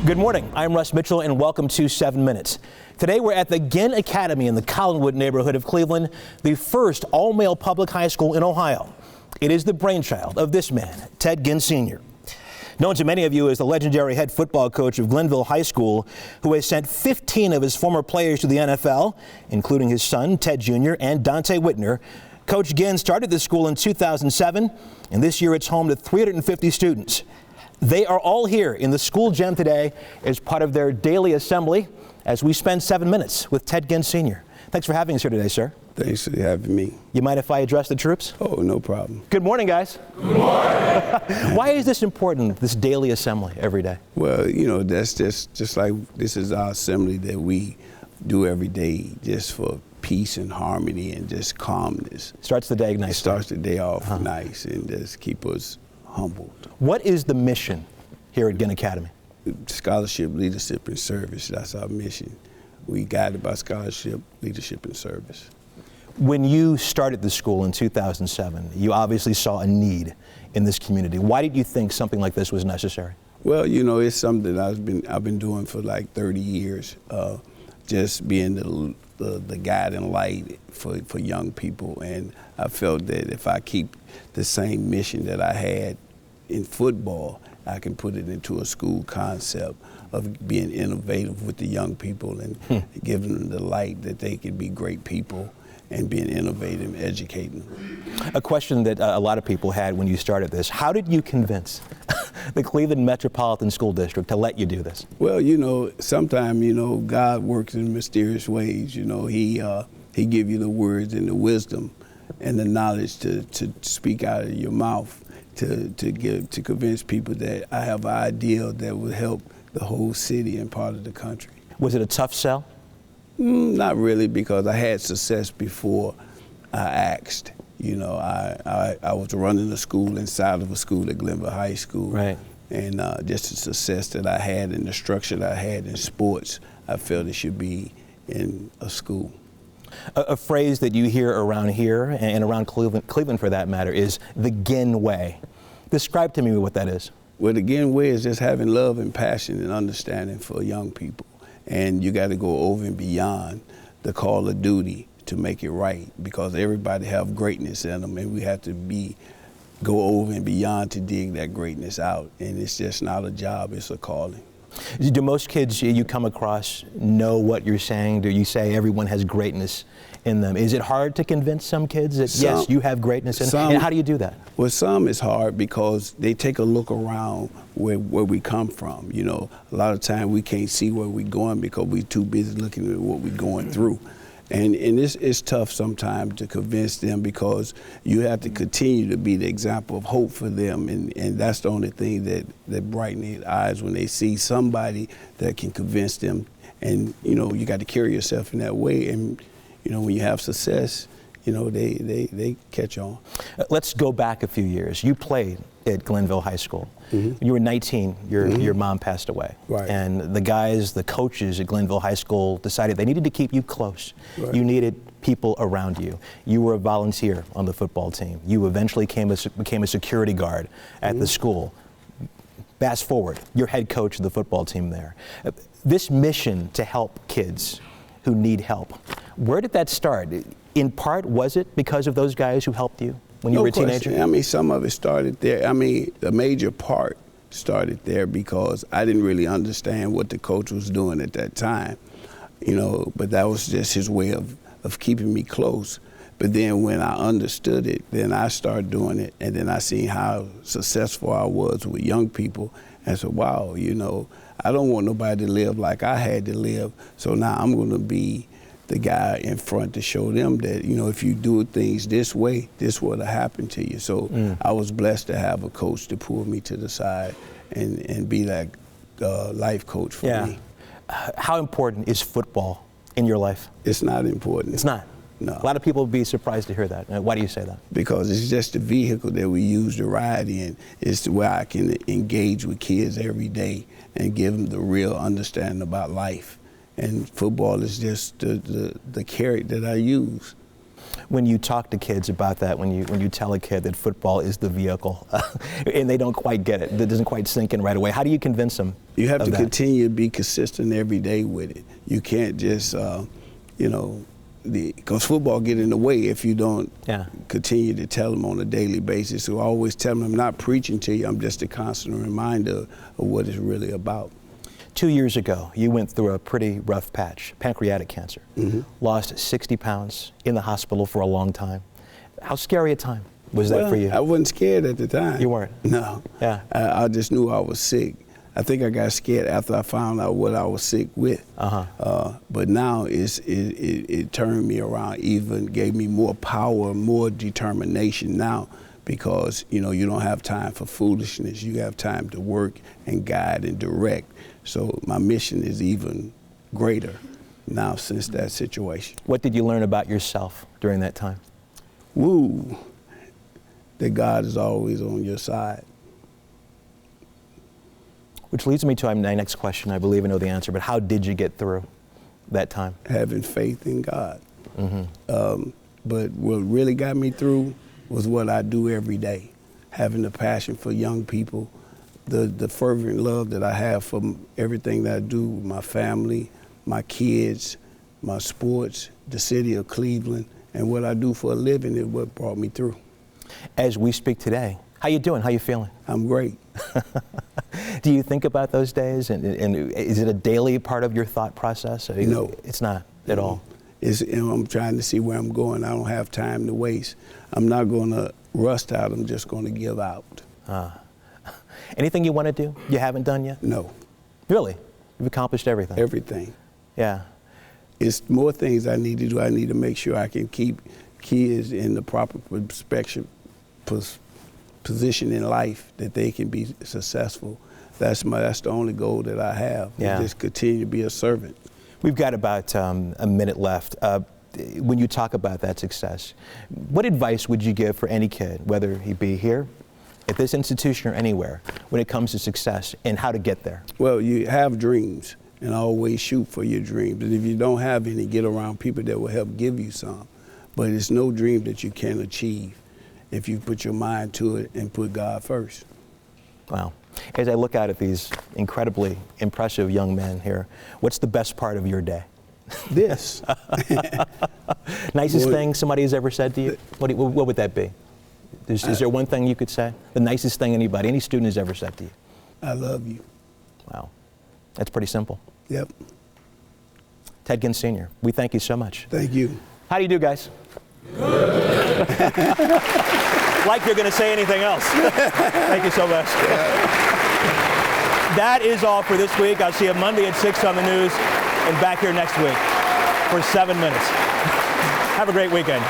Good morning. I'm Russ Mitchell, and welcome to 7 Minutes. Today, we're at the Ginn Academy in the Collinwood neighborhood of Cleveland, the first all-male public high school in Ohio. It is the brainchild of this man, Ted Ginn Sr. Known to many of you as the legendary head football coach of Glenville High School, who has sent 15 of his former players to the NFL, including his son, Ted Jr., and Dante Whitner. Coach Ginn started the school in 2007, and this year it's home to 350 students. They are all here in the school gym today as part of their daily assembly as we spend 7 minutes with Ted Ginn Sr. Thanks for having us here today, sir. Thanks for having me. You mind if I address the troops? Oh, no problem. Good morning, guys. Good morning. Why is this important, this daily assembly every day? Well, you know, that's just like this is our assembly that we do every day just for peace and harmony and just calmness. Starts the day nice. It starts the day off nice and just keep us humbled. What is the mission here at Ginn Academy? Scholarship, leadership, and service. That's our mission. We guided by scholarship, leadership, and service. When you started the school in 2007, you obviously saw a need in this community. Why did you think something like this was necessary? Well, you know, it's something that I've been doing for like 30 years, just being the guiding light for young people. And I felt that if I keep the same mission that I had in football, I can put it into a school concept of being innovative with the young people and giving them the light that they can be great people and being innovative and educating them. A question that a lot of people had when you started this: how did you convince the Cleveland Metropolitan School District to let you do this? Well, you know, sometimes, you know, God works in mysterious ways. You know, He give you the words and the wisdom and the knowledge to speak out of your mouth to convince people that I have an idea that will help the whole city and part of the country. Was it a tough sell? Not really, because I had success before I asked. You know, I was running a school inside of a school at Glenville High School. Right. And just the success that I had and the structure that I had in sports, I felt it should be in a school. A phrase that you hear around here and around Cleveland for that matter is the Ginn way. Describe to me what that is. Well, the Ginn way is just having love and passion and understanding for young people. And you got to go over and beyond the call of duty to make it right, because everybody have greatness in them, and we have to go over and beyond to dig that greatness out. And it's just not a job, it's a calling. Do most kids you come across know what you're saying? Do you say everyone has greatness in them? Is it hard to convince some kids that, yes, you have greatness in them? And how do you do that? Well, some is hard because they take a look around where we come from. You know, a lot of time we can't see where we're going because we're too busy looking at what we're going through. And it's tough sometimes to convince them, because you have to continue to be the example of hope for them, and that's the only thing that brightens their eyes when they see somebody that can convince them. And you know, you got to carry yourself in that way, and you know, when you have success, you know, they catch on. Let's go back a few years. You played at Glenville High School. Mm-hmm. You were 19, your mom passed away. Right. And the coaches at Glenville High School decided they needed to keep you close. Right. You needed people around you. You were a volunteer on the football team. You eventually became a security guard at the school. Fast forward, you're head coach of the football team there. This mission to help kids who need help, where did that start? In part, was it because of those guys who helped you when you were a teenager? I mean, some of it started there. I mean, the major part started there because I didn't really understand what the coach was doing at that time, you know, but that was just his way of keeping me close. But then when I understood it, then I started doing it, and then I seen how successful I was with young people, and I said, wow, you know, I don't want nobody to live like I had to live, so now I'm going to be the guy in front to show them that, you know, if you do things this way, this will happen to you. So I was blessed to have a coach to pull me to the side and be that life coach for me. How important is football in your life? It's not important. It's not? No. A lot of people would be surprised to hear that. Why do you say that? Because it's just a vehicle that we use to ride in. It's where I can engage with kids every day and give them the real understanding about life. And football is just the carrot that I use. When you talk to kids about that, when you tell a kid that football is the vehicle, and they don't quite get it, that doesn't quite sink in right away, how do you convince them? You have to continue to be consistent every day with it. You can't just, because football get in the way if you don't continue to tell them on a daily basis. So I always tell them, I'm not preaching to you, I'm just a constant reminder of what it's really about. 2 years ago, you went through a pretty rough patch, pancreatic cancer. Lost 60 pounds, in the hospital for a long time. How scary a time was that for you? I wasn't scared at the time. You weren't? No. Yeah. I just knew I was sick. I think I got scared after I found out what I was sick with. But now it turned me around, even gave me more power, more determination now, because you don't have time for foolishness. You have time to work and guide and direct. So my mission is even greater now since that situation. What did you learn about yourself during that time? That God is always on your side. Which leads me to my next question. I believe I know the answer, but how did you get through that time? Having faith in God. But what really got me through was what I do every day. Having the passion for young people, the fervent love that I have for everything that I do, my family, my kids, my sports, the city of Cleveland, and what I do for a living is what brought me through. As we speak today, how you doing? How you feeling? I'm great. Do you think about those days, and is it a daily part of your thought process? No. It's not at all. I'm trying to see where I'm going. I don't have time to waste. I'm not going to rust out. I'm just going to give out. Anything you want to do you haven't done yet? No. Really? You've accomplished everything? Everything. Yeah. It's more things I need to do. I need to make sure I can keep kids in the proper position in life that they can be successful. That's the only goal that I have. Yeah. Just continue to be a servant. We've got about a minute left. When you talk about that success, what advice would you give for any kid, whether he be here, at this institution, or anywhere, when it comes to success and how to get there? Well, you have dreams, and always shoot for your dreams. And if you don't have any, get around people that will help give you some. But it's no dream that you can't achieve if you put your mind to it and put God first. Wow. As I look out at these incredibly impressive young men here, what's the best part of your day? This. Nicest thing somebody has ever said to you? What would that be? Is there one thing you could say? The nicest thing any student has ever said to you? I love you. Wow. That's pretty simple. Yep. Ted Ginn Sr., we thank you so much. Thank you. How do you do, guys? Good. Like you're going to say anything else. Thank you so much. That is all for this week. I'll see you Monday at 6 on the news and back here next week for 7 minutes. Have a great weekend.